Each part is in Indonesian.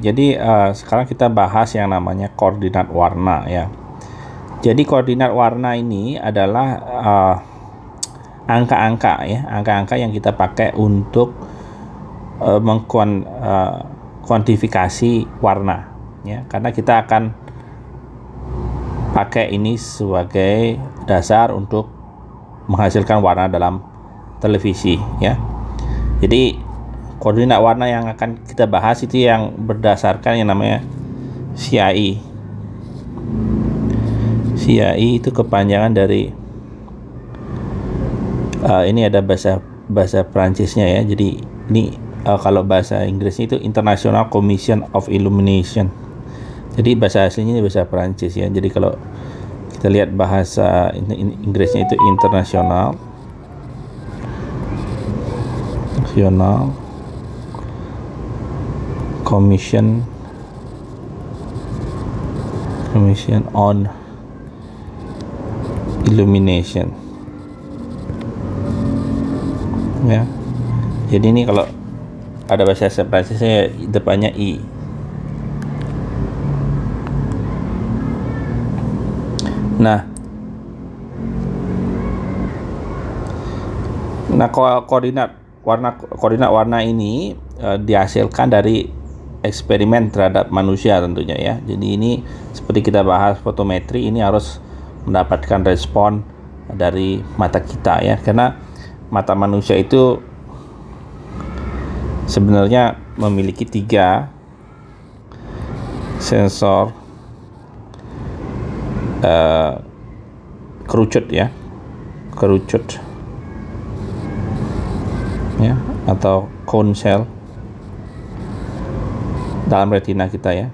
jadi sekarang kita bahas yang namanya koordinat warna ya. Jadi koordinat warna ini adalah angka-angka ya, angka-angka yang kita pakai untuk mengkuantifikasi warna ya, karena kita akan pakai ini sebagai dasar untuk menghasilkan warna dalam televisi ya. Jadi koordinat warna yang akan kita bahas itu yang berdasarkan yang namanya CIE. CIE itu kepanjangan dari ini ada bahasa Prancisnya ya. Jadi ini kalau bahasa Inggrisnya itu International Commission of Illumination. Jadi bahasa aslinya ini bahasa Prancis ya. Jadi kalau kita lihat bahasa Inggrisnya itu International Commission on Illumination ya. Jadi ini kalau ada bahasa Prancisnya depannya I. Nah koordinat warna ini dihasilkan dari eksperimen terhadap manusia tentunya ya. Jadi ini seperti kita bahas fotometri, ini harus mendapatkan respon dari mata kita ya, karena mata manusia itu sebenarnya memiliki 3 sensor kerucut ya, atau cone cell dalam retina kita ya.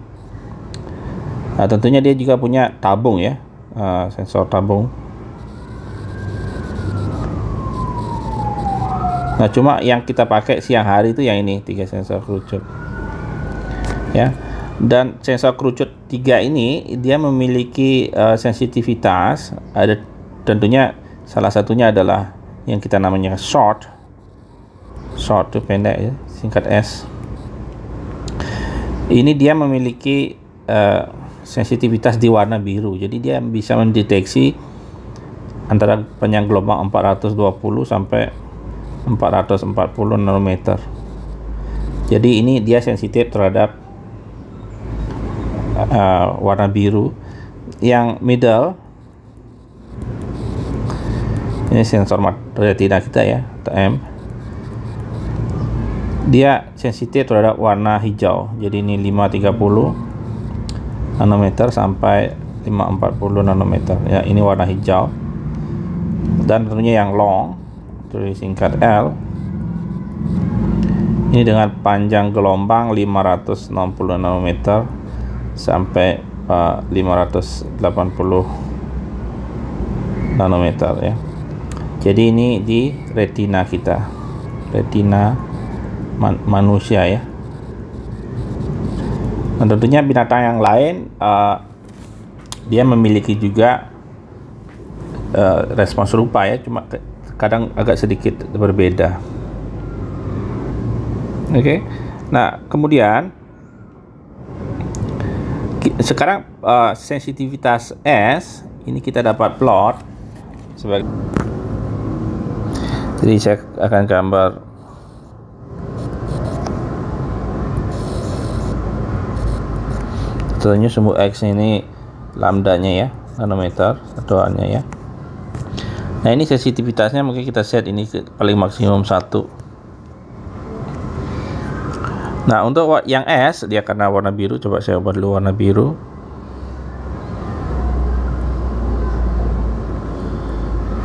Nah, tentunya dia juga punya tabung ya, sensor tabung. Nah, cuma yang kita pakai siang hari itu yang ini 3 sensor kerucut ya. Dan sensor kerucut 3 ini dia memiliki sensitivitas, ada tentunya salah satunya adalah yang kita namanya short itu pendek ya, singkat S. Ini dia memiliki sensitivitas di warna biru. Jadi dia bisa mendeteksi antara panjang gelombang 420 sampai 440 nanometer. Jadi ini dia sensitif terhadap warna biru. Yang middle ini sensor retina kita ya, TM. Dia sensitif terhadap warna hijau. Jadi ini 530 nanometer sampai 540 nanometer ya, ini warna hijau. Dan tentunya yang long itu singkat L, ini dengan panjang gelombang 560 nanometer sampai 580 nanometer ya. Jadi ini di retina kita, retina manusia ya. Dan tentunya binatang yang lain dia memiliki juga respon serupa ya, cuma kadang agak sedikit berbeda. Oke. Nah, kemudian sekarang sensitivitas S ini kita dapat plot sebagai, jadi saya akan gambar tentunya sumbu X ini lambdanya ya, nanometer satuannya ya. Nah, ini sensitivitasnya mungkin kita set ini paling maksimum 1. Nah, untuk yang S dia karena warna biru, coba saya ubah dulu warna biru.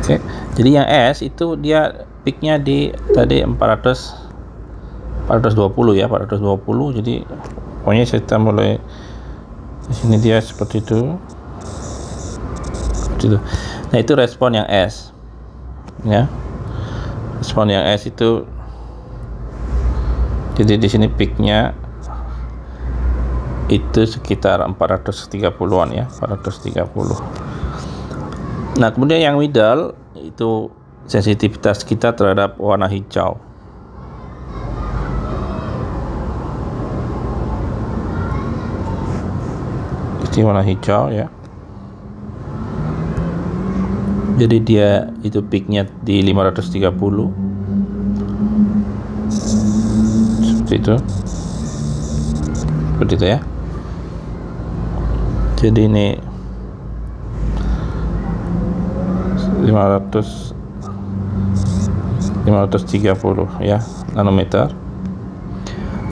Oke. Jadi yang S itu dia peaknya di tadi 420 ya, 420. Jadi pokoknya kita mulai di sini dia seperti itu. Nah, itu respon yang S ya. Respon yang S itu, jadi di sini peaknya itu sekitar 430-an ya, 430. Nah, kemudian yang middle itu sensitivitas kita terhadap warna hijau. Di warna hijau ya. Jadi dia itu peaknya di 530 seperti itu ya. Jadi ini 530 ya nanometer.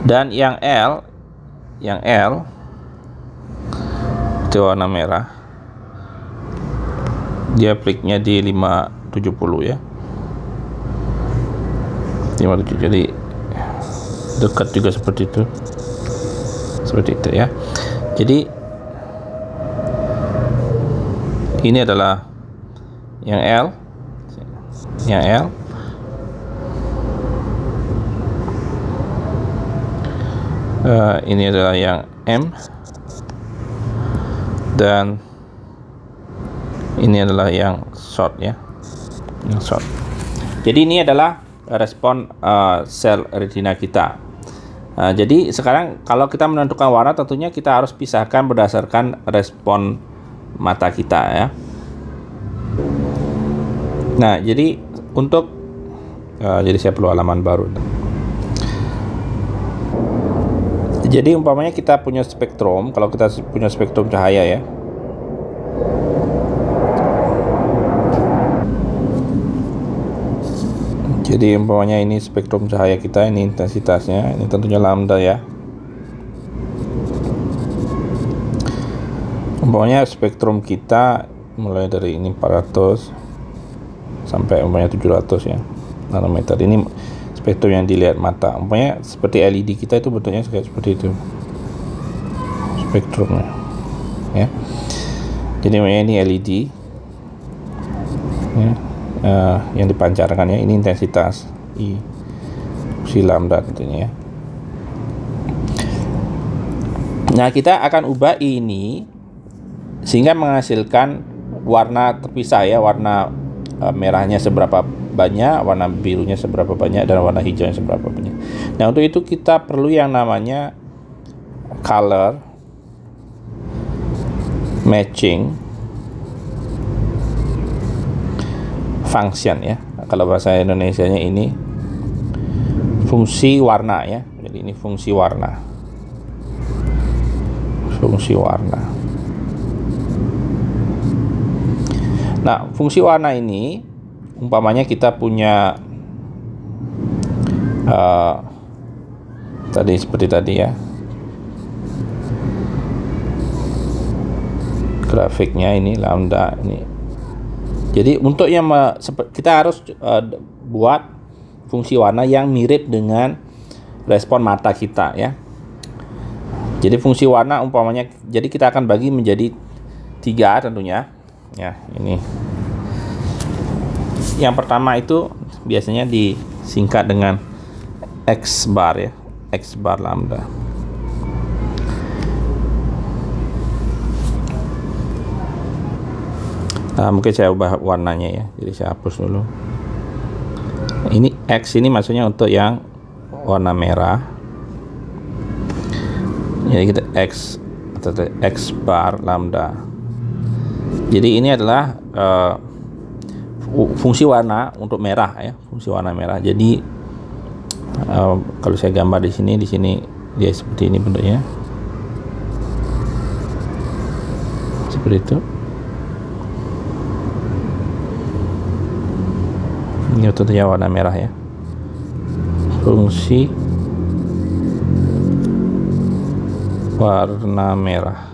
Dan yang L itu warna merah, dia peaknya di 570 ya, 57. Jadi dekat juga seperti itu ya. Jadi ini adalah yang L. Ini adalah yang M, dan ini adalah yang short ya, yang short. Jadi ini adalah respon sel retina kita. Jadi sekarang kalau kita menentukan warna, tentunya kita harus pisahkan berdasarkan respon mata kita ya. Nah, jadi untuk jadi saya perlu halaman baru. Jadi umpamanya kita punya spektrum, kalau kita punya spektrum cahaya ya. Jadi umpamanya ini spektrum cahaya kita, ini intensitasnya, ini tentunya lambda ya. Umpamanya spektrum kita mulai dari ini 400 sampai umpamanya 700 ya nanometer. Ini spektrum yang dilihat mata. Umpamanya seperti LED kita itu bentuknya seperti itu spektrumnya ya. Jadi ini LED ya, yang dipancarkan ya. Ini intensitas I si lambda tentunya ya. Nah, kita akan ubah ini sehingga menghasilkan warna terpisah ya, warna merahnya seberapa banyak, warna birunya seberapa banyak, dan warna hijaunya seberapa banyak. Nah, untuk itu kita perlu yang namanya color matching function ya. Kalau bahasa Indonesianya ini fungsi warna ya. Jadi ini fungsi warna. Nah, fungsi warna ini umpamanya kita punya tadi seperti tadi ya, grafiknya ini lambda ini. Jadi untuk yang kita harus buat fungsi warna yang mirip dengan respon mata kita ya. Jadi fungsi warna umpamanya, jadi kita akan bagi menjadi 3 tentunya ya. Ini yang pertama itu biasanya disingkat dengan X bar ya, X bar lambda. Nah, mungkin saya ubah warnanya ya, jadi saya hapus dulu. Ini X ini maksudnya untuk yang warna merah. Jadi kita X bar lambda. Jadi ini adalah fungsi warna untuk merah ya, fungsi warna merah. Jadi kalau saya gambar di sini dia seperti ini bentuknya, seperti itu. Ini tentunya warna merah ya, fungsi warna merah.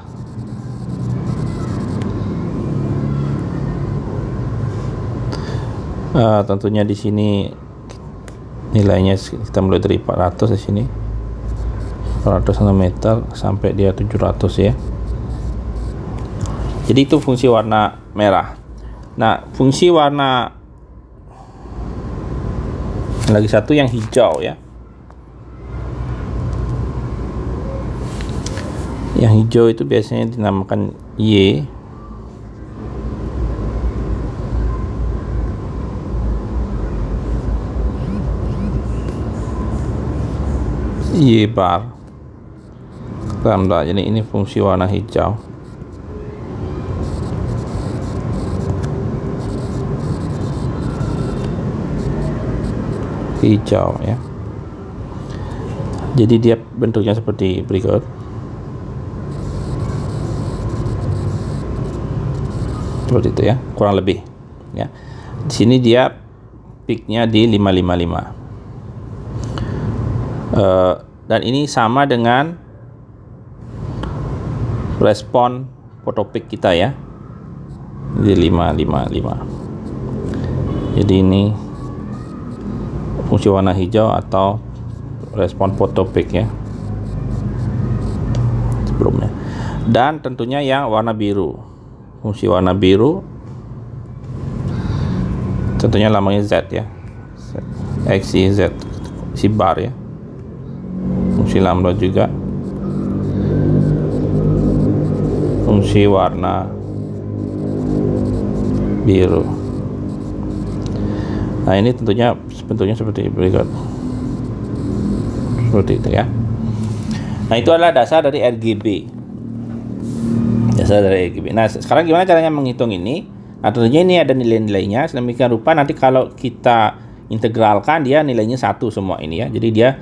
Tentunya di sini nilainya kita mulai dari 400 di sini, 400 nanometer sampai dia 700 ya. Jadi itu fungsi warna merah. Nah, fungsi warna lagi satu yang hijau ya. Yang hijau itu biasanya dinamakan Y. Y bar lambda. Jadi ini fungsi warna hijau. hijau ya. Jadi dia bentuknya seperti berikut. Seperti itu ya, kurang lebih ya. Di sini dia peaknya di 555. Dan ini sama dengan respon foto peak kita ya, di 555. Jadi ini fungsi warna hijau atau respon foto peak ya sebelumnya. Dan tentunya yang warna biru, fungsi warna biru tentunya lambangnya Z ya, X, Y, Z, si bar ya, fungsi lambda juga, fungsi warna biru. Nah ini tentunya bentuknya seperti berikut, seperti itu ya. Nah itu adalah dasar dari RGB, dasar dari RGB. Nah sekarang gimana caranya menghitung ini? Nah tentunya ini ada nilai-nilainya sedemikian rupa, nanti kalau kita integralkan dia nilainya 1 semua ini ya, jadi dia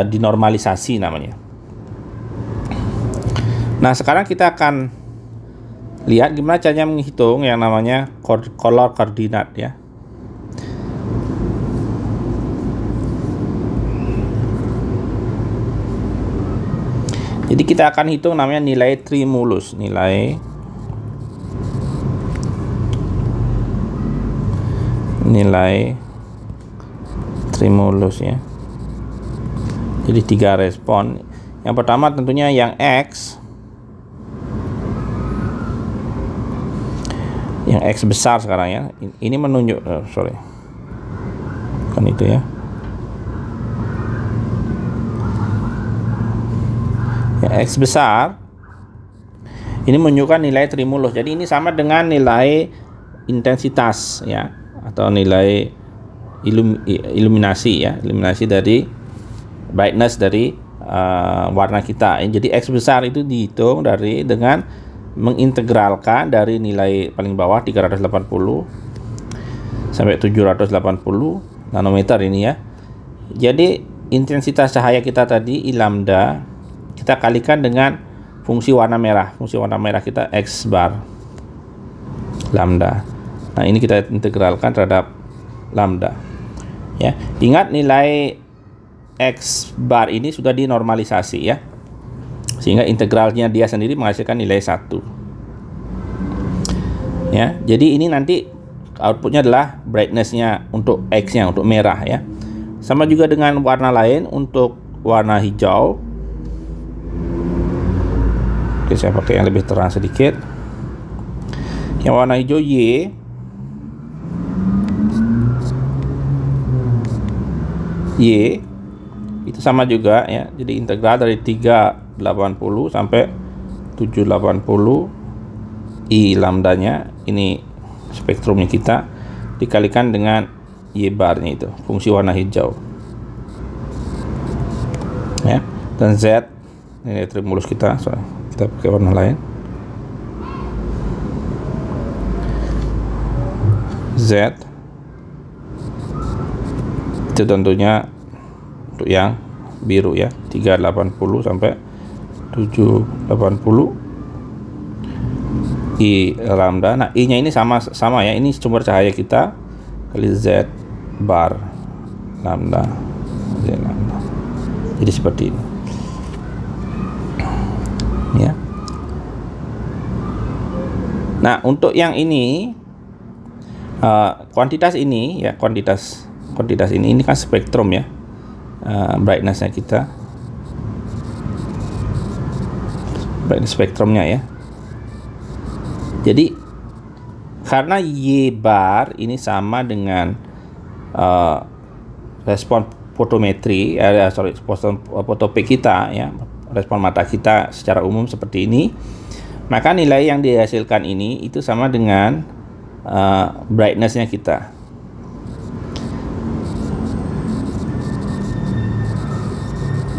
dinormalisasi namanya. Nah sekarang kita akan lihat gimana caranya menghitung yang namanya color koordinat ya. Jadi kita akan hitung namanya nilai tremulus, nilai tremulus ya. Jadi 3 respon. Yang pertama tentunya yang X, yang X besar sekarang ya. Ini menunjuk kan itu ya. Yang X besar ini menunjukkan nilai tremulus. Jadi ini sama dengan nilai intensitas ya, atau nilai iluminasi ya, iluminasi dari brightness dari warna kita. Jadi X besar itu dihitung dengan mengintegralkan dari nilai paling bawah 380 sampai 780 nanometer ini ya. Jadi intensitas cahaya kita tadi I lambda kita kalikan dengan fungsi warna merah. Fungsi warna merah kita X bar lambda. Nah ini kita integralkan terhadap lambda ya. Ingat nilai X bar ini sudah dinormalisasi ya, sehingga integralnya dia sendiri menghasilkan nilai 1 ya. Jadi ini nanti outputnya adalah brightnessnya untuk X nya, untuk merah ya. Sama juga dengan warna lain untuk warna hijau. Oke, saya pakai yang lebih terang sedikit. Yang warna hijau Y itu sama juga ya. Jadi integral dari 380 sampai 780 I lambdanya, ini spektrumnya kita, dikalikan dengan Y barnya itu, fungsi warna hijau ya. Dan Z ini tremulus kita, kita pakai warna lain. Z itu tentunya untuk yang biru ya, 380 sampai 780 I lambda. Nah I nya ini sama ya, ini sumber cahaya kita kali Z bar lambda, Z lambda. Jadi seperti ini ya. Nah untuk yang ini kuantitas ini ya, kuantitas ini kan spektrum ya, brightnessnya kita, brightness spektrumnya ya. Jadi karena Y bar ini sama dengan respon fotometri, fotopik kita ya, respon mata kita secara umum seperti ini, maka nilai yang dihasilkan ini itu sama dengan brightnessnya kita.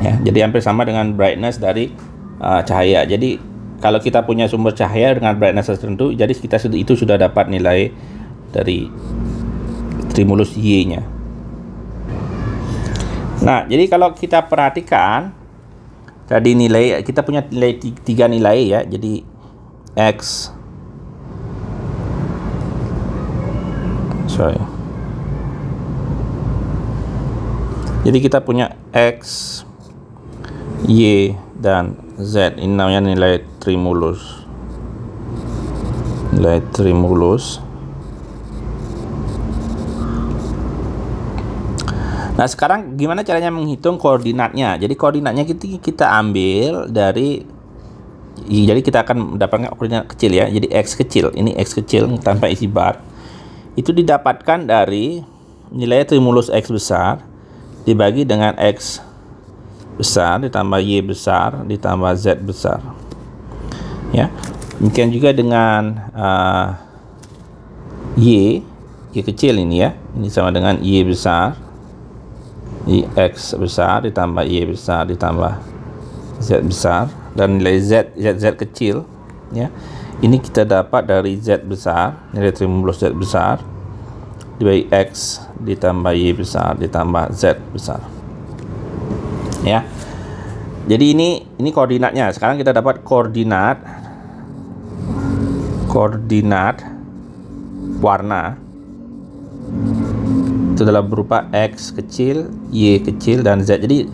Ya, jadi hampir sama dengan brightness dari cahaya. Jadi kalau kita punya sumber cahaya dengan brightness tertentu, jadi kita itu sudah dapat nilai dari tremulus Y-nya. Nah, jadi kalau kita perhatikan tadi nilai, kita punya nilai tiga nilai ya. Jadi X, jadi kita punya X, Y, dan Z. Ini namanya nilai trimulus. Nilai trimulus. Nah, sekarang gimana caranya menghitung koordinatnya? Jadi koordinatnya kita ambil dari, jadi kita akan mendapatkan koordinat kecil ya. Jadi X kecil, ini X kecil tanpa isi bar, itu didapatkan dari nilai trimulus X besar dibagi dengan X besar ditambah Y besar ditambah Z besar ya. Demikian juga dengan Y kecil ini ya, ini sama dengan Y besar, X besar ditambah Y besar ditambah Z besar, dan nilai Z kecil ya, ini kita dapat dari Z besar, nilai trimulus Z besar dibagi X ditambah Y besar ditambah Z besar ya. Jadi ini koordinatnya. Sekarang kita dapat koordinat warna itu dalam berupa X kecil, Y kecil, dan Z. Jadi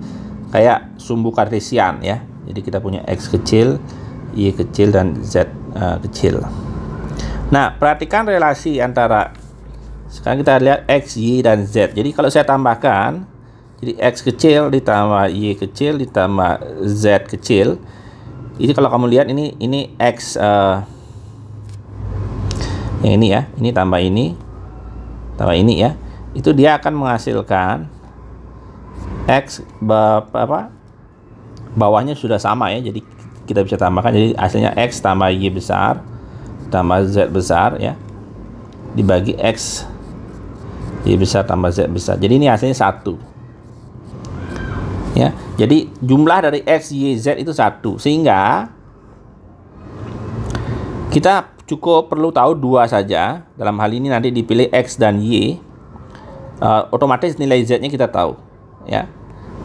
kayak sumbu kartesian ya. Jadi kita punya X kecil, Y kecil, dan Z kecil. Nah, perhatikan relasi antara, sekarang kita lihat X, Y, dan Z. Jadi kalau saya tambahkan, jadi X kecil ditambah Y kecil ditambah Z kecil. Jadi kalau kamu lihat ini X yang ini ya, ini tambah ini ya, itu dia akan menghasilkan X bawahnya sudah sama ya. Jadi kita bisa tambahkan, jadi hasilnya X tambah Y besar tambah Z besar ya, dibagi X Y besar tambah Z besar. Jadi ini hasilnya 1 ya. Jadi jumlah dari X, Y, Z itu 1, sehingga kita cukup perlu tahu 2 saja. Dalam hal ini nanti dipilih X dan Y, otomatis nilai Z nya kita tahu ya.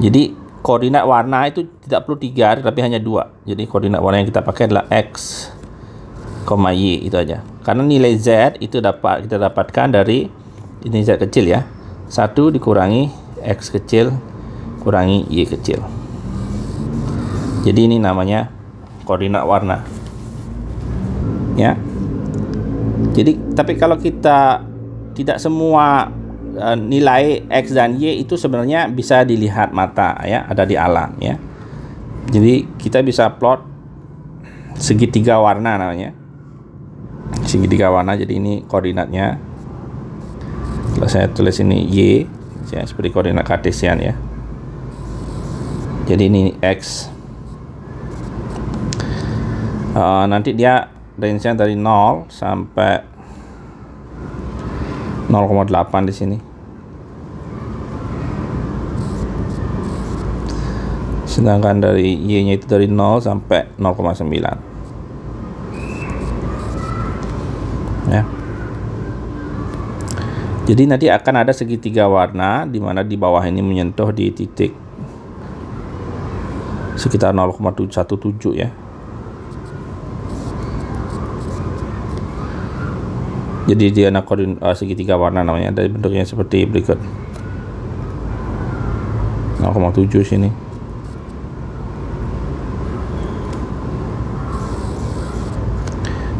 Jadi koordinat warna itu tidak perlu 3 tapi hanya 2. Jadi koordinat warna yang kita pakai adalah X, Y, itu aja. Karena nilai Z itu kita dapatkan dari ini Z kecil ya, 1 dikurangi X kecil kurangi Y kecil. Jadi ini namanya koordinat warna ya. Jadi tapi kalau kita tidak semua nilai X dan Y itu sebenarnya bisa dilihat mata ya, ada di alam ya. Jadi kita bisa plot segitiga warna namanya, segitiga warna. Jadi ini koordinatnya, kalau saya tulis ini Y ya, seperti koordinat kartesian ya. Jadi ini X, nanti dia range-nya dari 0 sampai 0,8 di sini. Sedangkan dari Y-nya itu dari 0 sampai 0,9 ya. Jadi nanti akan ada segitiga warna di mana di bawah ini menyentuh di titik sekitar 0,17 ya. Jadi dia segitiga warna namanya, dari bentuknya seperti berikut. 0,7 sini.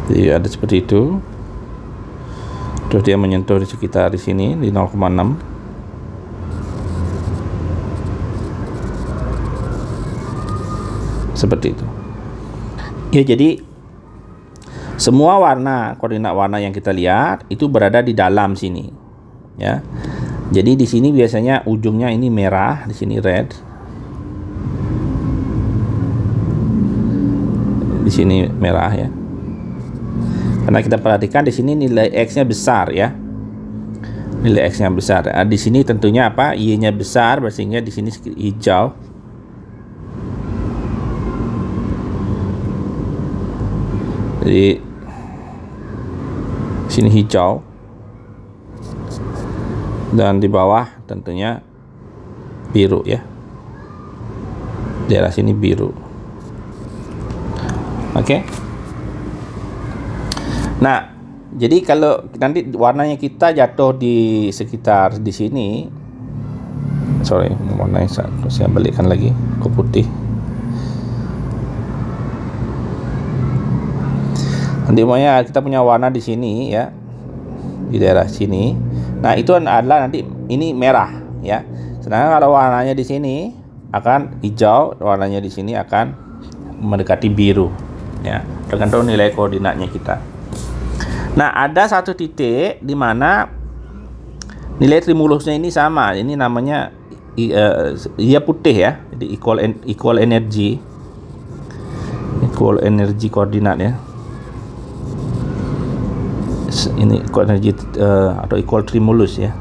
Jadi ada seperti itu. Terus dia menyentuh di sekitar di sini di 0,6. Seperti itu. Ya, jadi semua warna, koordinat warna yang kita lihat itu berada di dalam sini ya. Jadi di sini biasanya ujungnya ini merah, di sini red. Di sini merah ya. Karena kita perhatikan di sini nilai X-nya besar ya. Nilai X-nya besar. Di sini tentunya apa? Y-nya besar, sehingga di sini hijau. Jadi sini hijau, dan di bawah tentunya biru ya. Daerah sini biru. Oke. Nah, jadi kalau nanti warnanya kita jatuh di sekitar di sini, sorry, warnanya saya balikkan lagi ke putih. Nanti umpamanya kita punya warna di sini ya, di daerah sini. Nah, itu adalah nanti ini merah ya. Sedangkan kalau warnanya di sini akan hijau, warnanya di sini akan mendekati biru ya, tergantung nilai koordinatnya kita. Nah, ada satu titik di mana nilai trimulusnya ini sama. Ini namanya dia putih ya, jadi equal energy koordinat ya. Ini equal energy atau equal tremulus ya.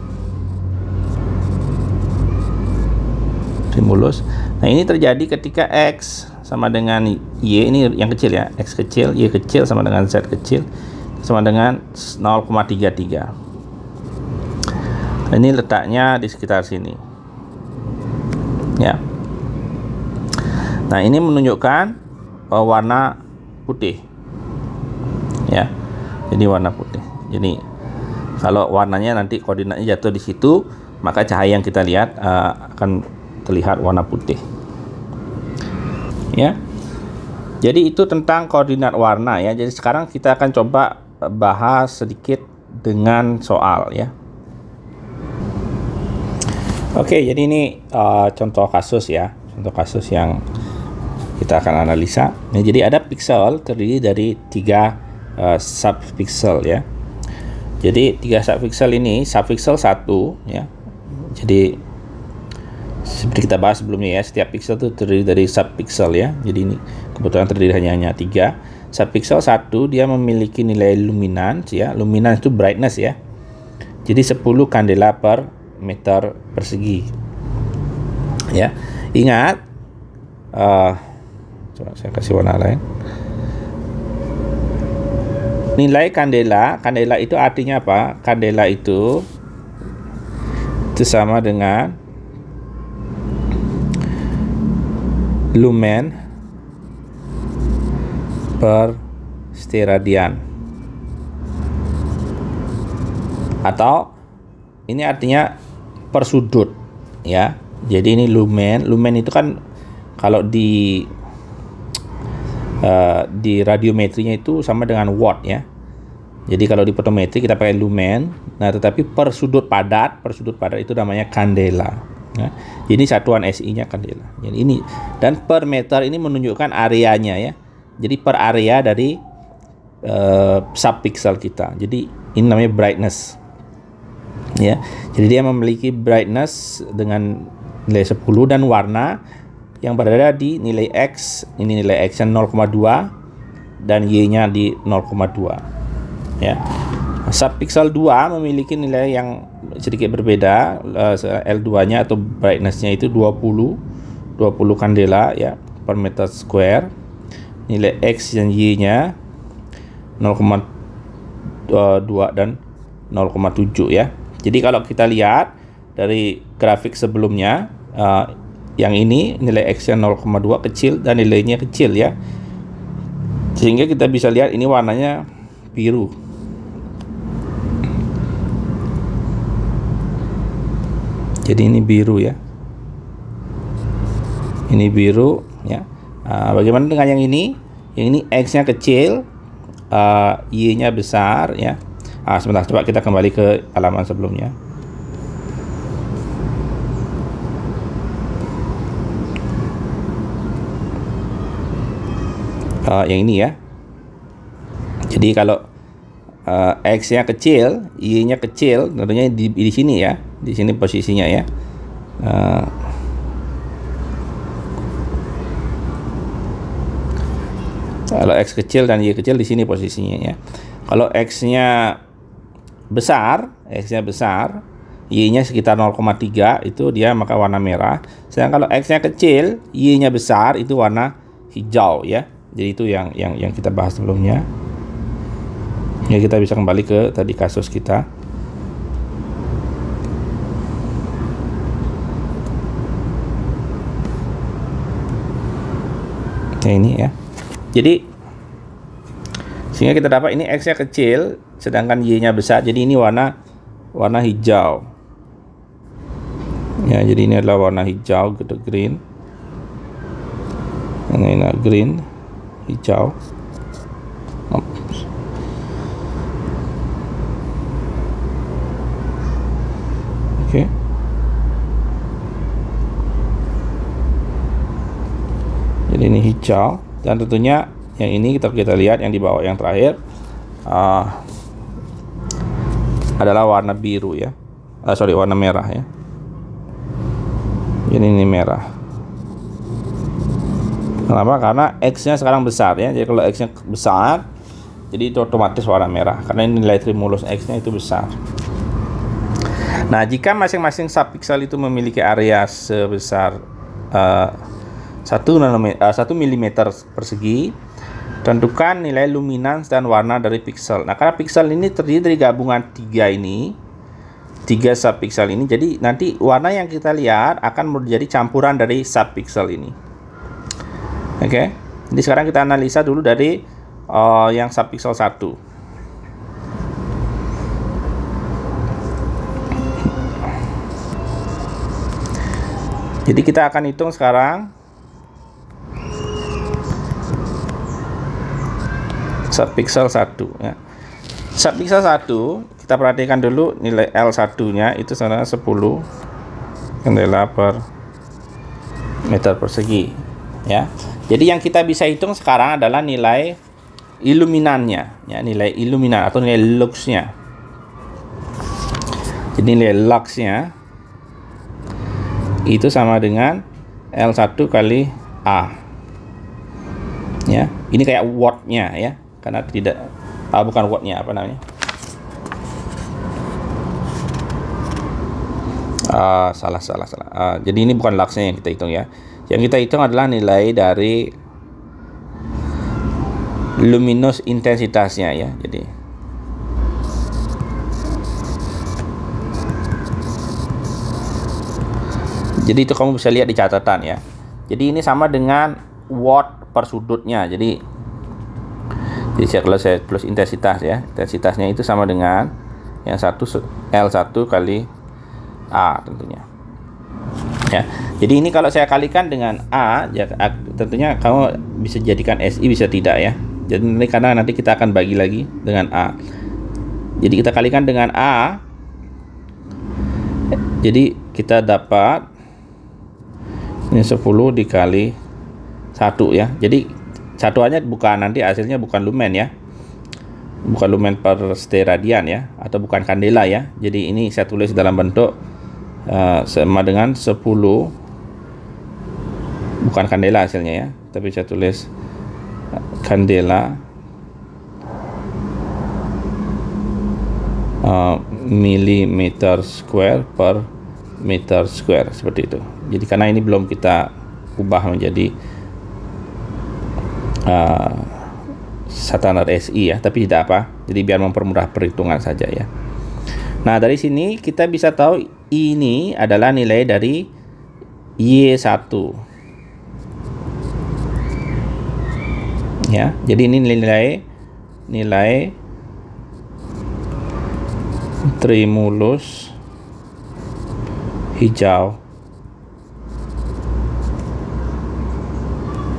Tremulus. Nah, ini terjadi ketika X sama dengan Y, ini yang kecil ya, X kecil, Y kecil sama dengan Z kecil sama dengan 0,33. Ini letaknya di sekitar sini ya. Nah, ini menunjukkan warna putih ya. Jadi warna putih. Jadi kalau warnanya nanti koordinatnya jatuh di situ, maka cahaya yang kita lihat akan terlihat warna putih ya. Jadi itu tentang koordinat warna ya. Jadi sekarang kita akan coba bahas sedikit dengan soal ya. Oke, jadi ini contoh kasus ya, contoh kasus yang kita akan analisa. Nah, jadi ada piksel terdiri dari 3 subpiksel ya. Jadi 3 subpiksel ini, subpiksel 1 ya. Jadi seperti kita bahas sebelumnya ya, setiap piksel itu terdiri dari subpiksel ya. Jadi ini kebetulan terdiri hanya 3. Subpiksel 1 dia memiliki nilai luminance ya. Luminance itu brightness ya. Jadi 10 kandela per meter persegi ya. Ingat, coba saya kasih warna lain. Nilai kandela itu artinya apa? Kandela itu sama dengan lumen per steradian, atau ini artinya per sudut ya. Jadi ini lumen itu kan kalau di radiometrinya itu sama dengan watt ya. Jadi kalau di fotometri kita pakai lumen. Nah, tetapi per sudut padat itu namanya kandela. Ya. Jadi satuan SI-nya kandela. Jadi ini, dan per meter ini menunjukkan areanya ya. Jadi per area dari subpiksel kita. Jadi ini namanya brightness. Ya. Jadi dia memiliki brightness dengan nilai 10 dan warna yang berada di nilai X. Ini nilai X-nya 0,2 dan Y-nya di 0,2. Ya. Subpiksel 2 memiliki nilai yang sedikit berbeda. L2-nya atau brightness-nya itu 20 kandela ya per meter square. Nilai X dan Y-nya 0,2 dan 0,7 ya. Jadi kalau kita lihat dari grafik sebelumnya, yang ini nilai X-nya 0,2 kecil dan nilainya kecil ya. Sehingga kita bisa lihat ini warnanya biru. Jadi ini biru ya. Ini biru ya. Bagaimana dengan yang ini? Yang ini X-nya kecil, Y-nya besar ya. Sebentar, coba kita kembali ke halaman sebelumnya. Yang ini ya. Jadi kalau X-nya kecil, Y-nya kecil, tentunya di sini ya. Di sini posisinya ya. Kalau X kecil dan Y kecil di sini posisinya ya. Kalau X-nya besar, Y-nya sekitar 0,3 itu dia maka warna merah. Sedangkan kalau X-nya kecil, Y-nya besar itu warna hijau ya. Jadi itu yang kita bahas sebelumnya. Ya, kita bisa kembali ke tadi kasus kita. Yang ini ya. Jadi sehingga kita dapat ini X-nya kecil sedangkan Y-nya besar. Jadi ini warna hijau. Ya, jadi ini adalah warna hijau gitu, green. Ini green, hijau. Oke. Jadi ini hijau, dan tentunya yang ini kita lihat yang di bawah yang terakhir adalah warna biru ya. Warna merah ya. Jadi ini merah. Kenapa? Karena X-nya sekarang besar ya. Jadi kalau X-nya besar, jadi itu otomatis warna merah karena nilai tremulus X-nya itu besar. Nah, jika masing-masing subpiksel itu memiliki area sebesar 1 mm persegi, tentukan nilai luminans dan warna dari piksel. Nah, karena piksel ini terdiri dari gabungan 3 subpiksel ini, jadi nanti warna yang kita lihat akan menjadi campuran dari subpiksel ini. Oke. Jadi sekarang kita analisa dulu dari yang subpiksel 1. Jadi kita akan hitung sekarang subpiksel 1 ya. Subpiksel 1 kita perhatikan dulu nilai L1-nya itu sama 10 kandela per meter persegi ya. Jadi yang kita bisa hitung sekarang adalah nilai iluminannya ya, nilai iluminan atau nilai lux-nya. Jadi nilai lux-nya itu sama dengan L1 kali A ya. Ini kayak watt-nya ya, karena tidak bukan watt-nya, apa namanya, salah. Jadi ini bukan lux-nya yang kita hitung ya. Yang kita hitung adalah nilai dari luminous intensitasnya ya. Jadi itu kamu bisa lihat di catatan ya. Jadi ini sama dengan watt per sudutnya. Jadi kalau saya plus intensitas ya, intensitasnya itu sama dengan yang satu L1 kali A tentunya. Ya. Jadi ini kalau saya kalikan dengan A, ya, tentunya kamu bisa jadikan SI, bisa tidak ya. Jadi ini karena nanti kita akan bagi lagi dengan A. Jadi kita kalikan dengan A. Jadi kita dapat ini 10 dikali 1 ya. Jadi satuannya bukan, nanti hasilnya bukan lumen ya. Bukan lumen per steradian ya, atau bukan kandela ya. Jadi ini saya tulis dalam bentuk sama dengan 10, bukan kandela hasilnya ya, tapi saya tulis kandela milimeter square per meter square, seperti itu. Jadi karena ini belum kita ubah menjadi standar SI ya, tapi tidak apa, jadi biar mempermudah perhitungan saja ya. Nah, dari sini kita bisa tahu ini adalah nilai dari Y1 ya. Jadi ini nilai tremulus hijau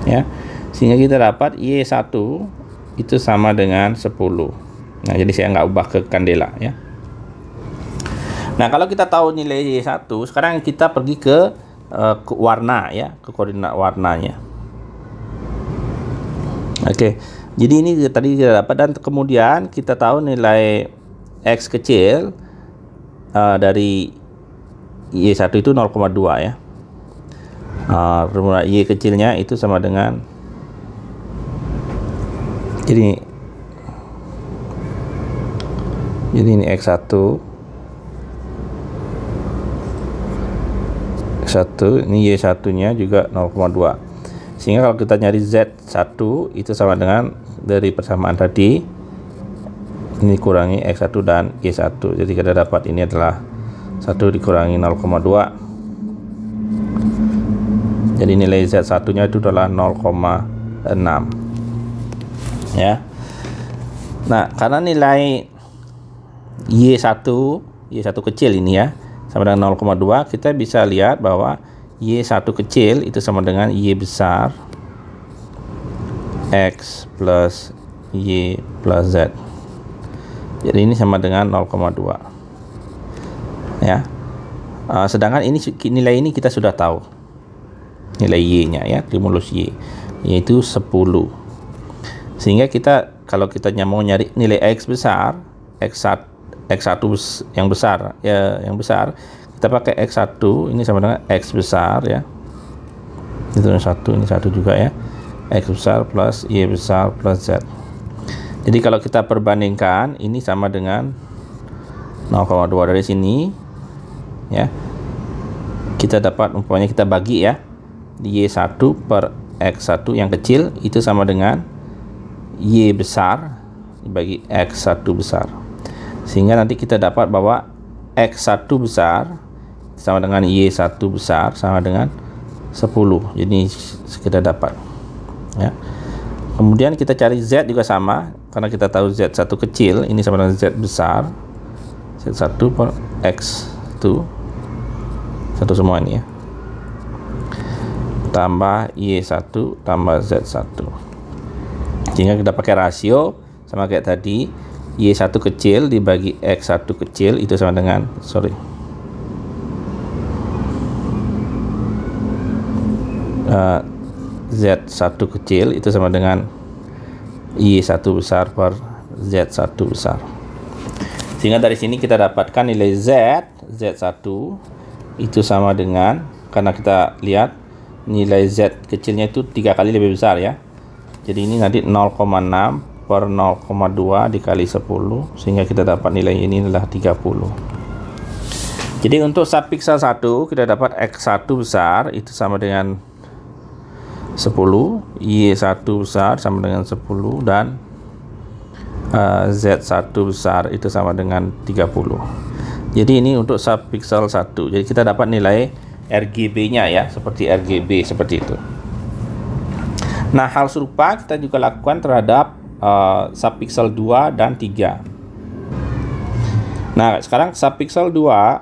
ya, sehingga kita dapat Y1 itu sama dengan 10. Nah, jadi saya nggak ubah ke kandela ya. Nah, kalau kita tahu nilai Y1, sekarang kita pergi ke warna ya, ke koordinat warnanya. Oke, jadi ini tadi kita dapat, dan kemudian kita tahu nilai X kecil dari Y1 itu 0,2 ya. Y kecilnya itu sama dengan, jadi ini X1 ini Y1 nya juga 0,2, sehingga kalau kita nyari Z1 itu sama dengan dari persamaan tadi ini kurangi X1 dan Y1, jadi kita dapat ini adalah 1 dikurangi 0,2, jadi nilai Z1 nya itu adalah 0,2 ya. Nah, karena nilai Y1 kecil ini ya sama dengan 0,2, kita bisa lihat bahwa Y1 kecil itu sama dengan Y besar X plus Y plus Z. Jadi ini sama dengan 0,2 ya. Sedangkan ini nilai ini kita sudah tahu nilai Y-nya ya, trimulus Y yaitu 10. Sehingga kita kalau kita mau nyari nilai X besar, X1 yang besar ya, yang besar, kita pakai X1 ini sama dengan X besar ya. Itu ini satu juga ya. X besar plus Y besar plus Z. Jadi kalau kita perbandingkan ini sama dengan 0,2 dari sini ya. Kita dapat umpamanya kita bagi ya. Y1 per X1 yang kecil itu sama dengan Y besar dibagi X1 besar. Sehingga nanti kita dapat bahwa X1 besar sama dengan Y1 besar sama dengan 10. Jadi kita dapat ya. Kemudian kita cari Z juga sama, karena kita tahu Z1 kecil ini sama dengan Z besar, Z1 per X1 satu semua ini ya, tambah Y1 tambah Z1. Sehingga kita pakai rasio sama kayak tadi, Y1 kecil dibagi X1 kecil itu sama dengan Z1 kecil itu sama dengan Y1 besar per Z1 besar. Sehingga dari sini kita dapatkan nilai Z1 itu sama dengan, karena kita lihat nilai Z kecilnya itu 3 kali lebih besar ya. Jadi ini nanti 0,6 per 0,2 dikali 10, sehingga kita dapat nilai ini adalah 30. Jadi untuk subpiksel 1 kita dapat X1 besar itu sama dengan 10, Y1 besar sama dengan 10, dan Z1 besar itu sama dengan 30. Jadi ini untuk subpiksel 1. Jadi kita dapat nilai RGB-nya ya, seperti RGB seperti itu. Nah, hal serupa kita juga lakukan terhadap subpiksel 2 dan 3. Nah, sekarang subpiksel 2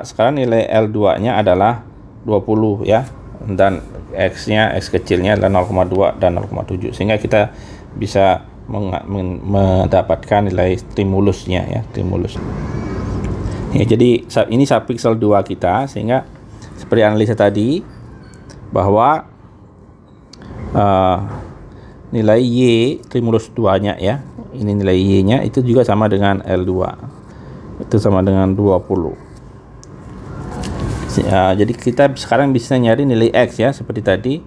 sekarang nilai L2-nya adalah 20 ya, dan X-nya, X kecilnya adalah 0,2 dan 0,7, sehingga kita bisa mendapatkan nilai stimulusnya ya, stimulus. Ya, jadi ini subpiksel 2 kita, sehingga seperti analisa tadi bahwa nilai Y stimulus 2-nya ya, ini nilai Y-nya itu juga sama dengan L2, itu sama dengan 20 ya. Jadi kita sekarang bisa nyari nilai X ya, seperti tadi.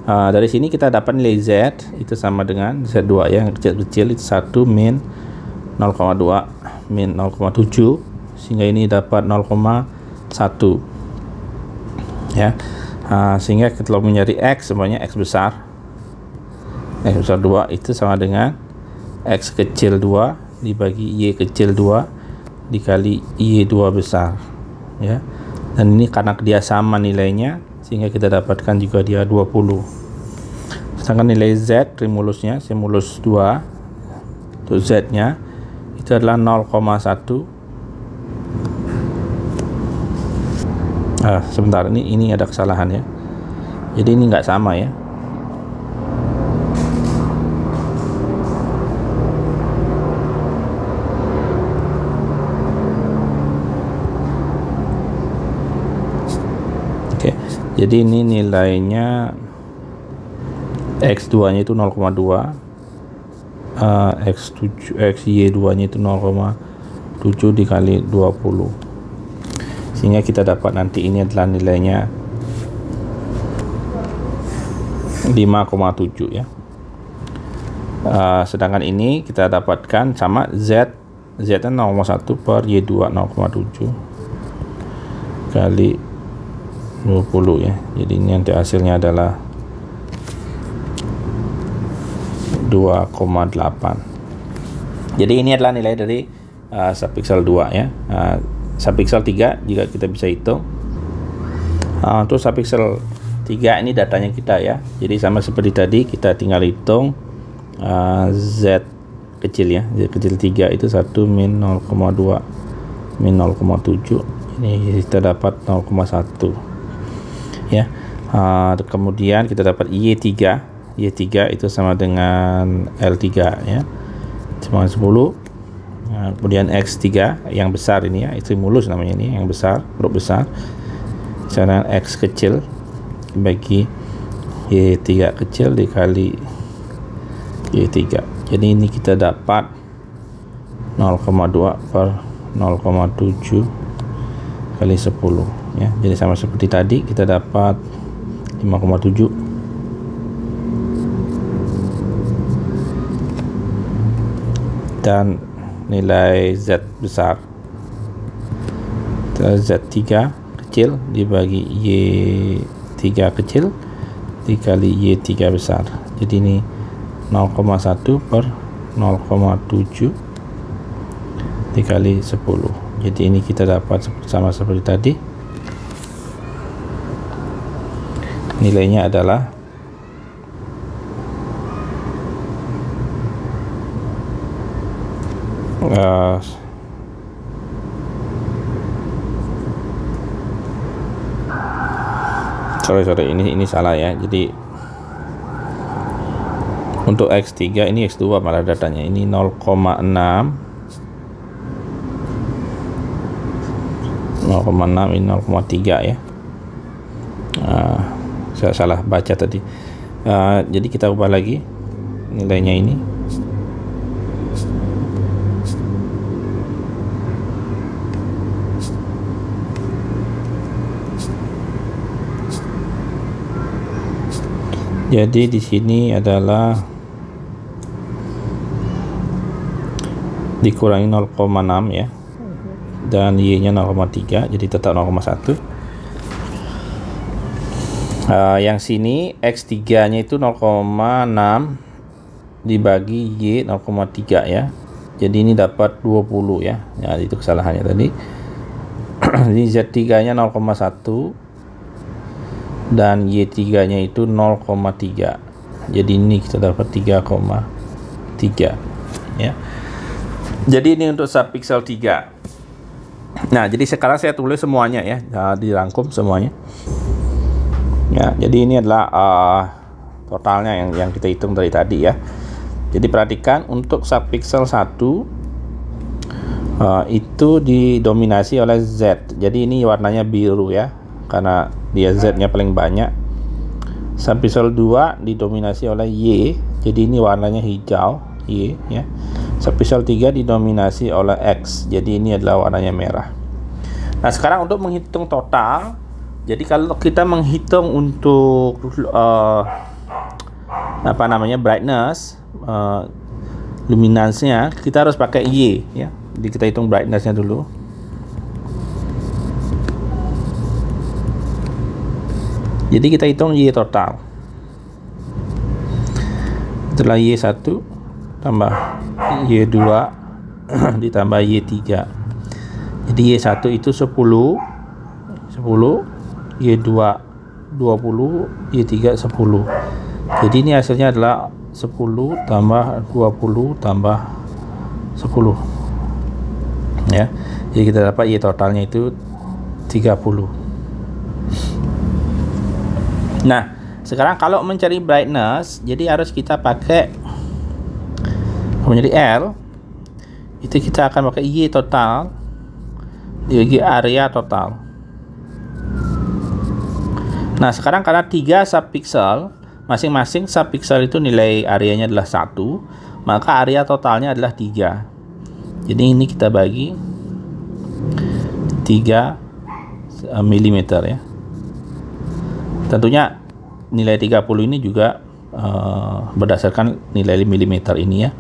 Dari sini kita dapat nilai Z itu sama dengan Z2 ya, yang kecil itu 1 min 0,2 min 0,7, sehingga ini dapat 0,1 ya. Sehingga kalau mencari X semuanya X besar 2 itu sama dengan X kecil 2 dibagi Y kecil 2 dikali Y2 besar ya. Dan ini karena dia sama nilainya, sehingga kita dapatkan juga dia 20. Sedangkan nilai Z stimulusnya, stimulus 2 untuk Z nya itu adalah 0,1. Sebentar, ini ada kesalahan ya. Jadi ini nggak sama ya. Oke, jadi ini nilainya X2 nya itu 0,2, XY2 nya itu 0,7 dikali 20, sehingga kita dapat nanti ini adalah nilainya 5,7 ya. Sedangkan ini kita dapatkan sama Z nya 0,1 per Y2 0,7 kali 20 ya. Jadi ini nanti hasilnya adalah 2,8. Jadi ini adalah nilai dari subpiksel 2 ya. Subpiksel 3 juga kita bisa hitung. Untuk subpiksel 3 ini datanya kita ya. Jadi sama seperti tadi, kita tinggal hitung Z kecil ya. Z kecil 3 itu 1 min 0,2 min 0,7. Ini kita dapat 0,1 ya. Kemudian kita dapat Y3. Y3 itu sama dengan L3 ya, sama 10. Kemudian X3 yang besar ini ya, stimulus namanya ini, yang besar, huruf besar, sama X kecil bagi Y3 kecil dikali Y3. Jadi ini kita dapat 0,2 per 0,7 kali 10 ya. Jadi sama seperti tadi, kita dapat 5,7. Dan nilai Z besar, Z3 kecil dibagi Y3 kecil dikali Y3 besar. Jadi ini 0,1 per 0,7 dikali 10. Jadi ini kita dapat sama seperti tadi. Nilainya adalah sorry ini salah ya. Jadi untuk X3 ini X2 malah datanya ini 0,6 ini 0,3 ya. Saya salah baca tadi. Jadi kita ubah lagi nilainya ini. Jadi di sini adalah dikurangi 0,6 ya, dan Y-nya 0,3, jadi tetap 0,1. Yang sini X3 nya itu 0,6 dibagi Y 0,3 ya. Jadi ini dapat 20 ya. Ya, itu kesalahannya tadi. Jadi Z3 nya 0,1 dan Y3 nya itu 0,3. Jadi ini kita dapat 3,3 ya. Jadi ini untuk subpixel 3. Nah, jadi sekarang saya tulis semuanya ya, dirangkum semuanya. Ya, jadi ini adalah totalnya yang kita hitung dari tadi ya. Jadi perhatikan untuk subpixel 1 itu didominasi oleh Z. Jadi ini warnanya biru ya, karena dia Z-nya paling banyak. Subpixel 2 didominasi oleh Y. Jadi ini warnanya hijau, Y ya. Subpixel 3 didominasi oleh X. Jadi ini adalah warnanya merah. Nah, sekarang untuk menghitung total, jadi kalau kita menghitung untuk apa namanya brightness, luminance-nya, kita harus pakai Y ya. Jadi kita hitung brightness-nya dulu. Jadi kita hitung Y total. Itulah Y1 tambah Y2 ditambah Y3. Jadi Y1 itu 10, Y2 20, Y3 10. Jadi ini hasilnya adalah 10 tambah 20 tambah 10 ya. Jadi kita dapat Y totalnya itu 30. Nah, sekarang kalau mencari brightness, jadi harus kita pakai menjadi L, itu kita akan pakai Y total dibagi area total. Nah, sekarang karena 3 subpixel, masing-masing subpixel itu nilai areanya adalah 1, maka area totalnya adalah 3. Jadi ini kita bagi 3 mm ya. Tentunya nilai 30 ini juga berdasarkan nilai milimeter ini ya,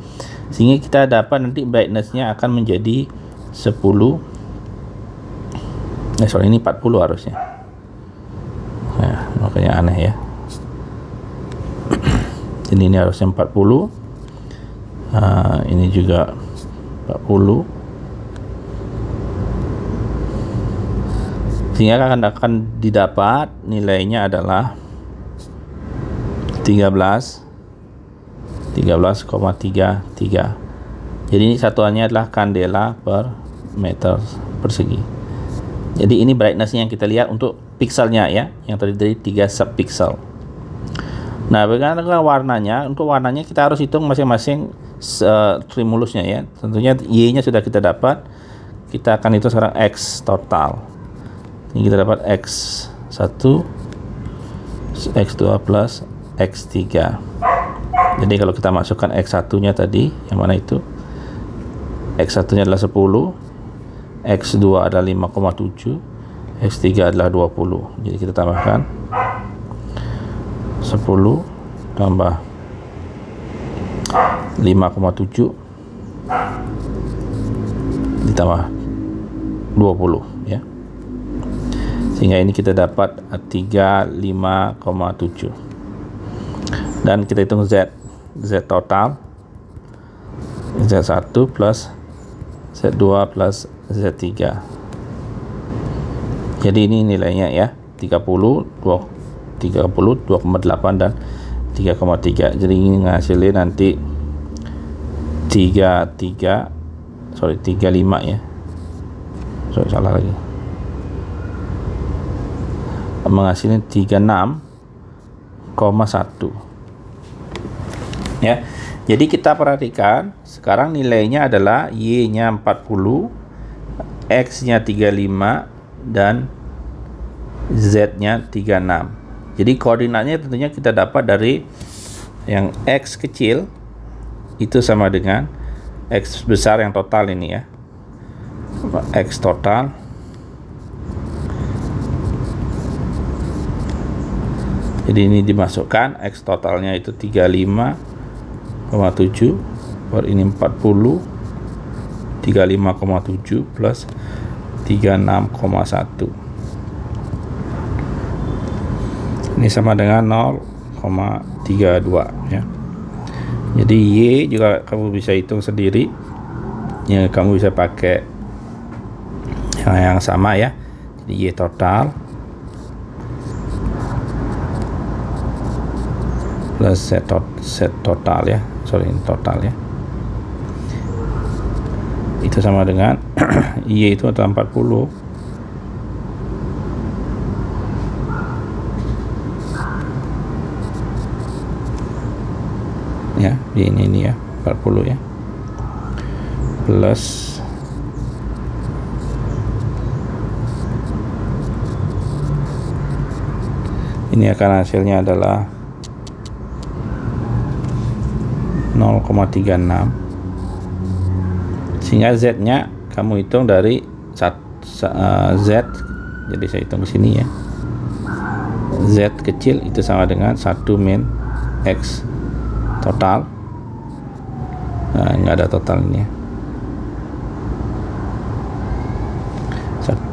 sehingga kita dapat nanti brightness-nya akan menjadi 10. Sorry, ini 40 harusnya. Nah, makanya aneh ya. Jadi ini harusnya 40. Ini juga 40. Sehingga akan didapat nilainya adalah 13,33. Jadi ini satuannya adalah kandela per meter persegi. Jadi ini brightness-nya yang kita lihat untuk pixelnya ya, yang terdiri dari 3 subpixel. Nah, bagaimana warnanya? Untuk warnanya kita harus hitung masing-masing trimulusnya ya. Tentunya Y-nya sudah kita dapat. Kita akan hitung sekarang X total. Ini kita dapat X1, X2 plus X3. Jadi kalau kita masukkan X1-nya tadi, yang mana itu? X1-nya adalah 10, X2 adalah 5,7, X3 adalah 20. Jadi kita tambahkan 10 tambah 5,7 ditambah 20 ya. Sehingga ini kita dapat 35,7. Dan kita hitung Z total. Z1 plus Z2 plus Z3. Jadi ini nilainya ya, 2,8 dan 3,3. Jadi ini ngasilin nanti 35 ya. Sorry, salah lagi. Menghasilkan 36,1 ya. Jadi kita perhatikan sekarang nilainya adalah Y-nya 40, X-nya 35 dan Z-nya 36. Jadi koordinatnya tentunya kita dapat dari yang X kecil itu sama dengan X besar yang total ini ya. X total jadi ini dimasukkan, X totalnya itu 35,7 per ini 40, 35,7 plus 36,1. Ini sama dengan 0,32 ya. Jadi Y juga kamu bisa hitung sendiri ya, kamu bisa pakai yang sama ya. Jadi Y total plus Z total ya, sorry ini total ya, itu sama dengan Y itu adalah 40 ya, ini ya 40 ya, plus ini akan hasilnya adalah 0,36, sehingga Z-nya kamu hitung dari Z, jadi saya hitung di sini ya, Z kecil itu sama dengan 1 min X total. Nah, nggak ada total ini ya,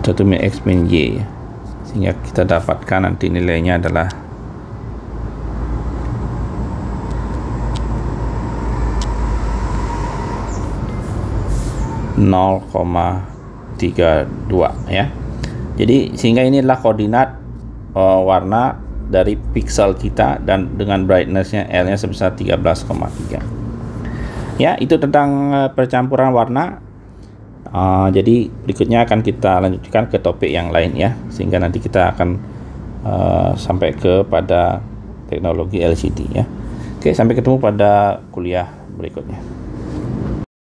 1 min X min Y ya. Sehingga kita dapatkan nanti nilainya adalah 0,32 ya. Jadi sehingga ini adalah koordinat warna dari pixel kita dan dengan brightnessnya L nya sebesar 13,3 ya. Itu tentang percampuran warna. Jadi berikutnya akan kita lanjutkan ke topik yang lain ya, sehingga nanti kita akan sampai kepada teknologi LCD ya. Oke, sampai ketemu pada kuliah berikutnya.